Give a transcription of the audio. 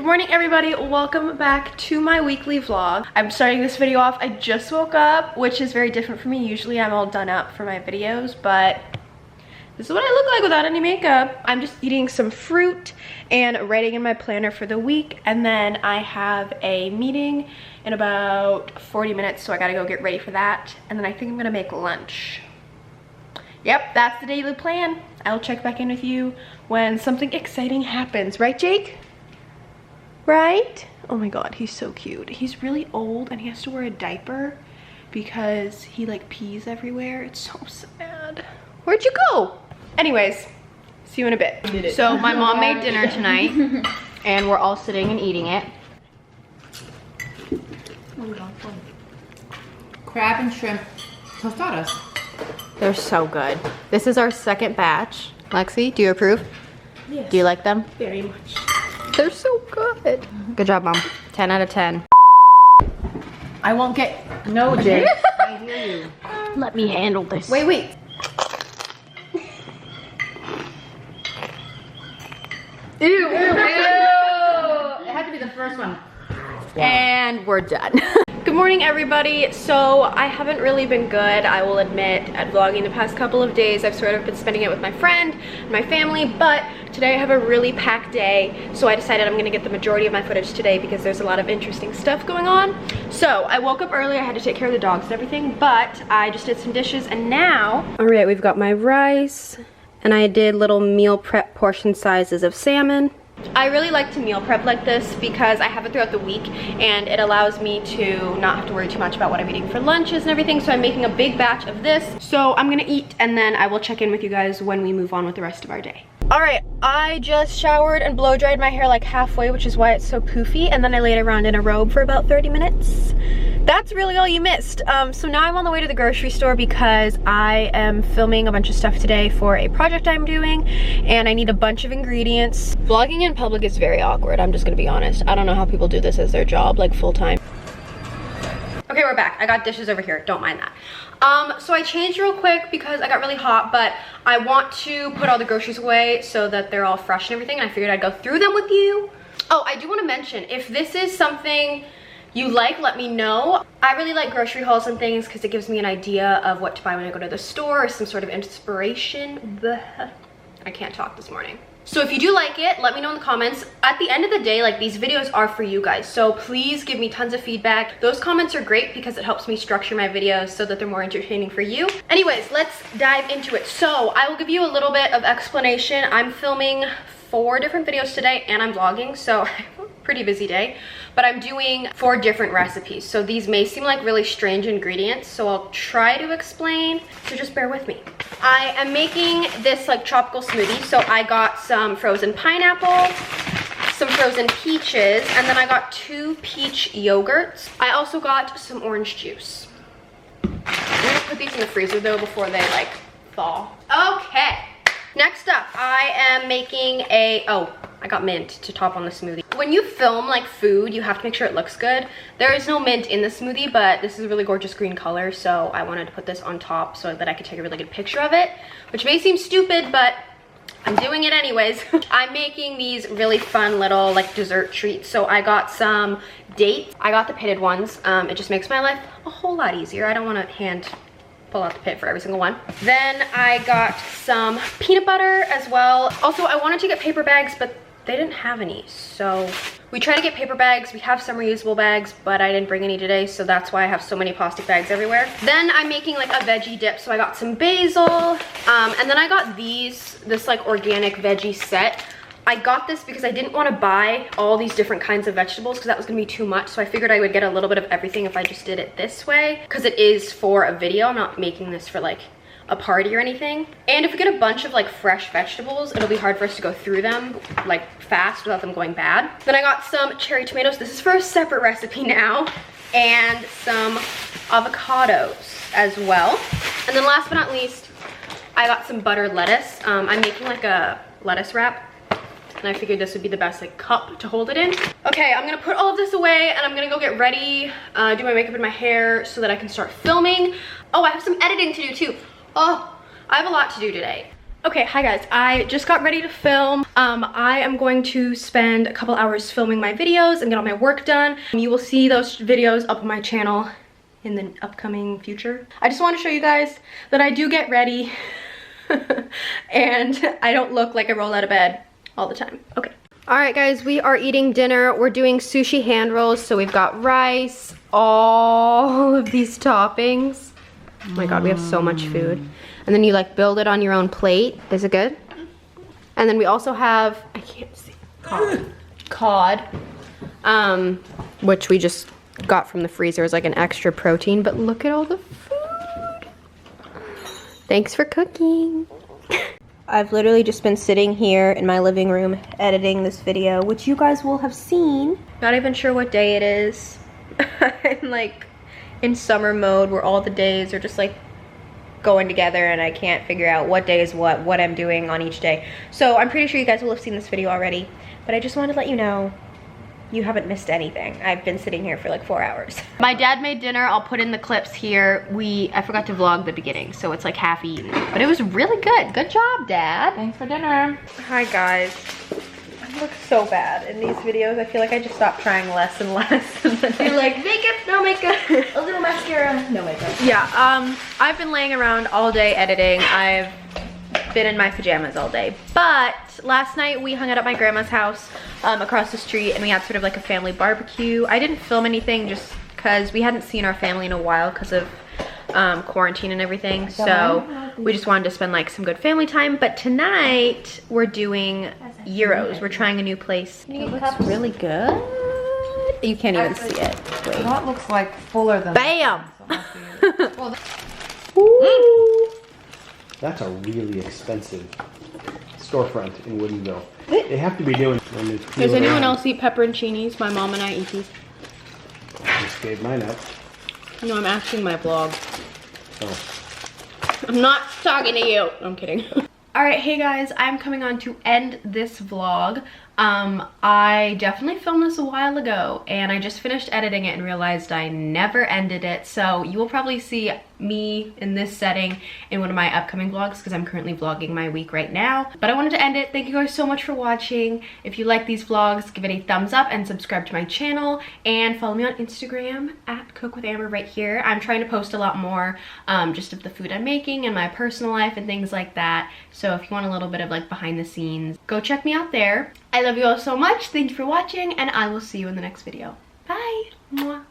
Good morning everybody, welcome back to my weekly vlog. I'm starting this video off, I just woke up, which is very different for me. Usually I'm all done up for my videos, but this is what I look like without any makeup. I'm just eating some fruit and writing in my planner for the week, and then I have a meeting in about 40 minutes, so I gotta go get ready for that, and then I think I'm gonna make lunch. Yep, that's the daily plan. I'll check back in with you when something exciting happens, right Jake? Right? Oh my god, he's so cute. He's really old and he has to wear a diaper because he like pees everywhere. It's so sad. Where'd you go? Anyways, see you in a bit. So my mom made dinner tonight and we're all sitting and eating it. Crab and shrimp tostadas. They're so good. This is our second batch. Lexi, do you approve? Yes. Do you like them? Very much. They're so good. Good job, Mom. 10 out of 10. I won't get... No, Jake. I hear you. Let me handle this. Wait, wait. Ew. Ew. It had to be the first one. Wow. And we're done. Good morning everybody. So I haven't really been good, I will admit, at vlogging the past couple of days. I've sort of been spending it with my friend and my family, but today I have a really packed day, so I decided I'm gonna get the majority of my footage today because there's a lot of interesting stuff going on. So I woke up early, I had to take care of the dogs and everything, but I just did some dishes and now, all right, we've got my rice and I did little meal prep portion sizes of salmon. I really like to meal prep like this because I have it throughout the week and it allows me to not have to worry too much about what I'm eating for lunches and everything. So I'm making a big batch of this. So I'm gonna eat and then I will check in with you guys when we move on with the rest of our day. All right, I just showered and blow dried my hair like halfway, which is why it's so poofy. And then I laid around in a robe for about 30 minutes. That's really all you missed. So now I'm on the way to the grocery store because I am filming a bunch of stuff today for a project I'm doing and I need a bunch of ingredients. Vlogging in public is very awkward, I'm just gonna be honest. I don't know how people do this as their job, like full time. Okay, we're back. I got dishes over here, don't mind that. So I changed real quick because I got really hot, but I want to put all the groceries away so that they're all fresh and everything, and I figured I'd go through them with you. Oh, I do want to mention, if this is something you like, let me know. I really like grocery hauls and things because it gives me an idea of what to buy when I go to the store, or some sort of inspiration. Bleh. I can't talk this morning. So if you do like it, let me know in the comments. At the end of the day, like, these videos are for you guys, so please give me tons of feedback. Those comments are great because it helps me structure my videos so that they're more entertaining for you. Anyways, let's dive into it. So I will give you a little bit of explanation. I'm filming 4 different videos today and I'm vlogging, so pretty busy day, but I'm doing 4 different recipes. So these may seem like really strange ingredients, so I'll try to explain, so just bear with me. I am making this like tropical smoothie. So I got some frozen pineapple, some frozen peaches, and then I got 2 peach yogurts. I also got some orange juice. I'm gonna put these in the freezer though before they like thaw. Okay. Next up, I am making I got mint to top on the smoothie. When you film like food, you have to make sure it looks good. There is no mint in the smoothie, but this is a really gorgeous green color, so I wanted to put this on top so that I could take a really good picture of it, which may seem stupid, but I'm doing it anyways. I'm making these really fun little like dessert treats. So I got some dates. I got the pitted ones. It just makes my life a whole lot easier. I don't want to pull out the pit for every single one. Then I got some peanut butter as well. Also, I wanted to get paper bags, but they didn't have any. So we try to get paper bags. We have some reusable bags, but I didn't bring any today, so that's why I have so many plastic bags everywhere. Then I'm making like a veggie dip. So I got some basil, and then I got this like organic veggie set. I got this because I didn't want to buy all these different kinds of vegetables because that was gonna be too much. So I figured I would get a little bit of everything if I just did it this way, because it is for a video. I'm not making this for like a party or anything. And if we get a bunch of like fresh vegetables, it'll be hard for us to go through them like fast without them going bad. Then I got some cherry tomatoes. This is for a separate recipe now. And some avocados as well. And then last but not least, I got some buttered lettuce. I'm making like a lettuce wrap, and I figured this would be the best like cup to hold it in. Okay, I'm gonna put all of this away and I'm gonna go get ready, do my makeup and my hair so that I can start filming. Oh, I have some editing to do too. Oh, I have a lot to do today. Okay, hi guys, I just got ready to film. I am going to spend a couple hours filming my videos and get all my work done. You will see those videos up on my channel in the upcoming future. I just want to show you guys that I do get ready and I don't look like I roll out of bed all the time. Okay. All right guys, we are eating dinner. We're doing sushi hand rolls. So we've got rice, all of these toppings. Oh my god, we have so much food. And then you like build it on your own plate. Is it good? And then we also have, I can't see, cod, which we just got from the freezer as like an extra protein. But look at all the food. Thanks for cooking. I've literally just been sitting here in my living room editing this video, which you guys will have seen. Not even sure what day it is. I'm like in summer mode where all the days are just like going together and I can't figure out what day is what I'm doing on each day. So I'm pretty sure you guys will have seen this video already, but I just wanted to let you know you haven't missed anything. I've been sitting here for like 4 hours. My dad made dinner. I'll put in the clips here. I forgot to vlog the beginning, so it's like half eaten, but it was really good. Good job, Dad. Thanks for dinner. Hi guys. I look so bad in these videos. I feel like I just stopped trying less and less. You're like, makeup, no makeup. A little mascara, no makeup. Yeah, I've been laying around all day editing. I've been in my pajamas all day. But last night we hung out at my grandma's house across the street and we had sort of like a family barbecue. I didn't film anything just because we hadn't seen our family in a while because of quarantine and everything, so we just wanted to spend like some good family time. But tonight we're doing gyros. We're trying a new place. It looks really good. You can't even see it. Wait. That looks like fuller than Bam! That's a really expensive storefront in Woodinville. They have to be doing. Does anyone else eat pepperoncinis? My mom and I eat these. I just gave mine up. No, I'm asking my vlog. Oh. I'm not talking to you. I'm kidding. All right, hey guys, I'm coming on to end this vlog. I definitely filmed this a while ago and I just finished editing it and realized I never ended it. So you will probably see me in this setting in one of my upcoming vlogs because I'm currently vlogging my week right now. But I wanted to end it. Thank you guys so much for watching. If you like these vlogs, give it a thumbs up and subscribe to my channel and follow me on Instagram at Cook with Amber right here. I'm trying to post a lot more just of the food I'm making and my personal life and things like that. So if you want a little bit of like behind the scenes, go check me out there. I love you all so much. Thank you for watching and I will see you in the next video. Bye. Mwah.